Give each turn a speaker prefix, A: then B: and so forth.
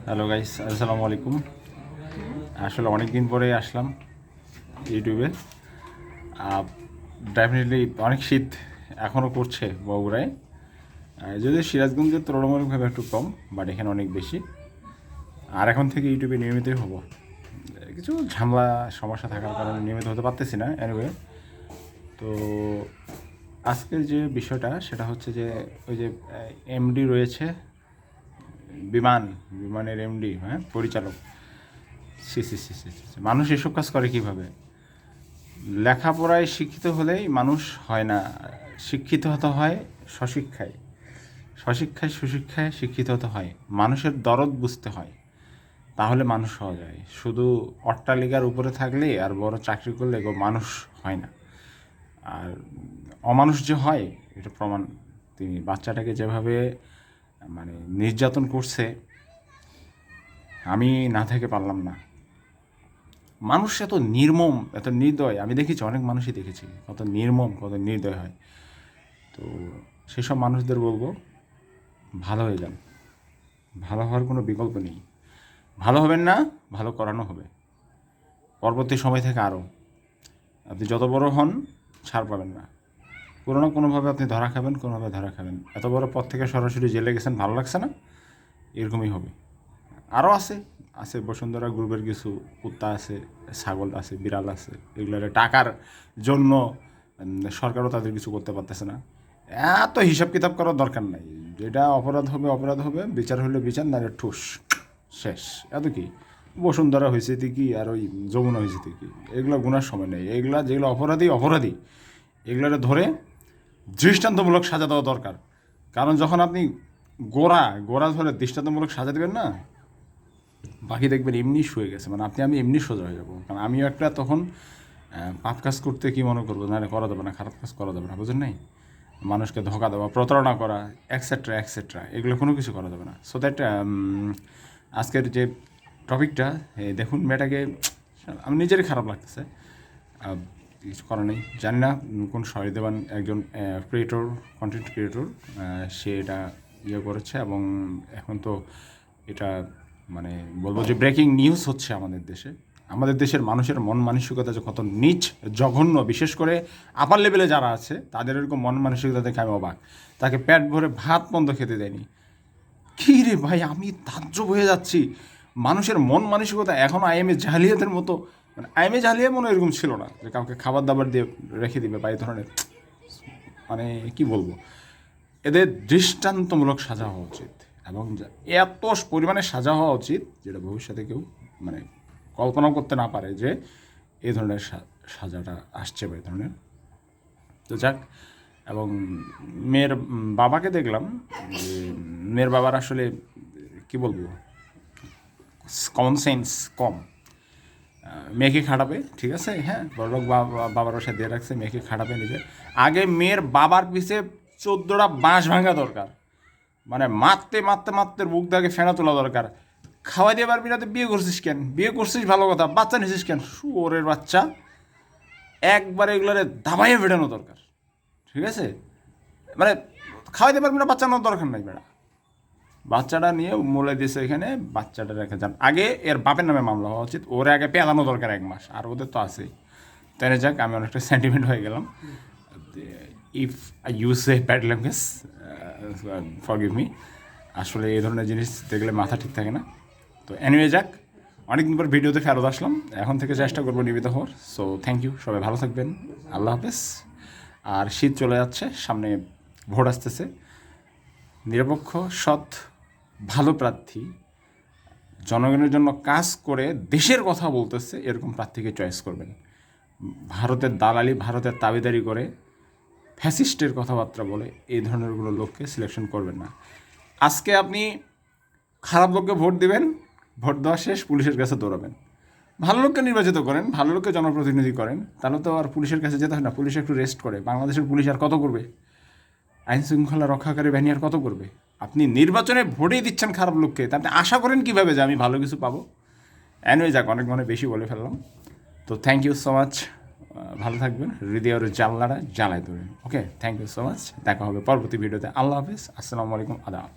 A: Hello guys, আসসালামু আলাইকুম। আসলে অনেক দিন পরে আসলাম ইউটিউবে। ডেফিনেটলি অনেক শীত এখনও করছে বগুড়ায়, যদিও সিরাজগঞ্জের তুলনামূলকভাবে একটু কম, বাট এখানে অনেক বেশি। আর এখন থেকে ইউটিউবে নিয়মিতই হব। কিছু ঝামেলা সমস্যা থাকার কারণে নিয়মিত হতে পারতেছি না। এনিওয়ে, তো আজকের যে বিষয়টা সেটা হচ্ছে যে ওই যে এমডি রয়েছে, বিমানের এমডি, হ্যাঁ, পরিচালক। সি সি সি সি সি সি। মানুষ এসব কাজ করে কিভাবে? লেখাপড়ায় শিক্ষিত হলেই মানুষ হয় না, শিক্ষিত হতে হয় স্বশিক্ষায়, স্বশিক্ষায় সুশিক্ষায় শিক্ষিত হতে হয়, মানুষের দরদ বুঝতে হয়, তাহলে মানুষ হওয়া যায়। শুধু অট্টালিকার উপরে থাকলে আর বড় চাকরি করলে মানুষ হয় না। আর অমানুষ যে হয় এটা প্রমাণ। তিনি বাচ্চাটাকে যেভাবে মানে নির্যাতন করছে, আমি না থেকে পারলাম না। মানুষ এত নির্মম, এত নির্দয়, আমি দেখেছি, অনেক মানুষই দেখেছি কত নির্মম, কত নির্দয় হয়। তো সেসব মানুষদের বলবো, ভালো হয়ে যান। ভালো হওয়ার কোনো বিকল্প নেই। ভালো হবেন না, ভালো করানো হবে পরবর্তী সময় থেকে আরও। আপনি যত বড় হন, ছাড় পাবেন না। কোনো না কোনোভাবে আপনি ধরা খাবেন, কোনোভাবে ধরা খাবেন। এত বড় পথ থেকে সরাসরি জেলে গেছেন, ভালো লাগছে না, এরকমই হবে। আরও আছে আছে বসুন্ধরা গ্রুপের কিছু কুত্তা আছে, ছাগল আছে, বিড়াল আছে, এগুলোর টাকার জন্য সরকারও তাদের কিছু করতে পারতেছে না। এত হিসাব কিতাব করার দরকার নাই। যেটা অপরাধ হবে অপরাধ হবে, বিচার হলে বিচার, না ঠুস শেষ। এত কি বসুন্ধরা হয়েছে কি, আর ওই যমুনা হয়েছে কি, এগুলো গুনার সময় নেই। এগুলা যেগুলো অপরাধী অপরাধী, এগুলোরে ধরে দৃষ্টান্তমূলক সাজা দেওয়া দরকার। কারণ যখন আপনি গোড়া গোড়া ধরে দৃষ্টান্তমূলক সাজা দেবেন না, বাকি দেখবেন এমনি শুয়ে গেছে, মানে আমি এমনি সোজা হয়ে যাবো। কারণ আমিও একটা তখন পাপ কাজ করতে কি মনে করবো, না করা যাবে না, খারাপ কাজ করা যাবে না, বুঝেন নাই? মানুষকে ধোকা দেওয়া, প্রতারণা করা, এক্সেট্রা এক্সেট্রা, এগুলো কোনো কিছু করা যাবে না। সো দ্যাট আজকের যে টপিকটা, দেখুন মেয়েটাকে আমি নিজেরই খারাপ লাগতেছে। কিছু করার নেই, জানি না কোন সহৃদয়বান একজন ক্রিয়েটর, কন্টেন্ট ক্রিয়েটর, সে এটা করেছে। এবং এখন তো এটা মানে বলবো যে ব্রেকিং নিউজ হচ্ছে আমাদের দেশে। আমাদের দেশের মানুষের মন মানসিকতা যে কত নীচ, জঘন্য, বিশেষ করে আপার লেভেলে যারা আছে তাদের এরকম মন মানসিকতা দেখে আমি অবাক। তাকে পেট ভরে ভাত বন্ধ খেতে দেয়নি। কী রে ভাই, আমি তাজ্জব হয়ে যাচ্ছি। মানুষের মন মানসিকতা এখনও আইএমএ জাহালিয়াতের মতো, মানে আইএমএ জাহালিয়া মনে এরকম ছিল না যে কাউকে খাবার দাবার দিয়ে রেখে দিবে বা এই ধরনের, মানে কি বলবো, এদের দৃষ্টান্তমূলক সাজা হওয়া উচিত। এবং এত পরিমাণে সাজা হওয়া উচিত যেটা ভবিষ্যতে কেউ মানে কল্পনাও করতে না পারে যে এই ধরনের সাজাটা আসছে বা এই ধরনের। তো যাক, এবং মেয়ের বাবাকে দেখলাম যে মেয়ের বাবার আসলে কি বলবো, কমন সেন্স কম। মেয়েকে খাটাবে, ঠিক আছে, হ্যাঁ, বড়লোক বাবার বাসায় দিয়ে রাখছে, মেয়েকে খাটাবে নিজে। আগে মেয়ের বাবার পিছে 14টা বাঁশ ভাঙা দরকার, মানে মারতে মারতে মারতে বুক দাগে ফেনা তোলা দরকার। খাওয়াই দিয়ে পারবি না তো বিয়ে করছিস কেন? বিয়ে করছিস ভালো কথা, বাচ্চা নিছিস কেন? শুয়োরের বাচ্চা, একবারে এগুলোরে দাবাইয়ে ফেটানো দরকার, ঠিক আছে? মানে খাওয়াইতে পারবি না, বাচ্চা নেওয়ার দরকার নাই বেড়া। বাচ্চাটা নিয়ে মোলে দিয়েছে এখানে, বাচ্চাটা রেখে যান। আগে এর বাপের নামে মামলা হওয়া উচিত, ওরে আগে পেলানো দরকার 1 মাস, আর ওদের তো আছেই। তাই না, যাক, আমি অনেকটা সেন্টিমেন্ট হয়ে গেলাম। If I use a bad language, forgive me. আসলে এই ধরনের জিনিস দেখলে মাথা ঠিক থাকে না। তো এনিওয়ে, যাক, অনেকদিন পর ভিডিওতে ফেরত আসলাম, এখন থেকে চেষ্টা করবো নিয়মিত হওয়ার। সো থ্যাংক ইউ, সবাই ভালো থাকবেন, আল্লাহ হাফেজ। আর শীত চলে যাচ্ছে, সামনে ভোট আসতেছে। নিরপেক্ষ, সৎ, ভালো প্রার্থী, জনগণের জন্য কাজ করে দেশের কথা বলতেছে এরকম প্রার্থীকে চয়েস করবেন। ভারতের দালালি, ভারতের তাবেদারি করে ফ্যাসিস্টের কথাবার্তা বলে এই ধরনেরগুলো লোককে সিলেকশন করবেন না। আজকে আপনি খারাপ লোককে ভোট দিবেন, ভোট দেওয়া শেষ পুলিশের কাছে দৌড়াবেন। ভালো লোককে নির্বাচিত করেন, ভালো লোককে জনপ্রতিনিধি করেন, তাহলে তো আর পুলিশের কাছে যেতে হয় না। পুলিশ একটু রেস্ট করে, বাংলাদেশের পুলিশ আর কত করবে? আইন শৃঙ্খলা রক্ষাকারী বাহিনী আর কত করবে? আপনি নির্বাচনে ভোটেই দিচ্ছেন খারাপ লোককে, তা আপনি আশা করেন কীভাবে যে আমি ভালো কিছু পাবো? অ্যানুয়ে, যাক, অনেক বেশি বলে ফেললাম। তো থ্যাংক ইউ সো মাচ, ভালো থাকবেন, হৃদয়ের জানলাটা জ্বালায় ধরেন। ওকে, থ্যাংক ইউ সো মাচ, দেখা হবে পরবর্তী ভিডিওতে। আল্লাহ হাফিজ, আসসালামু আলাইকুম, আদাব।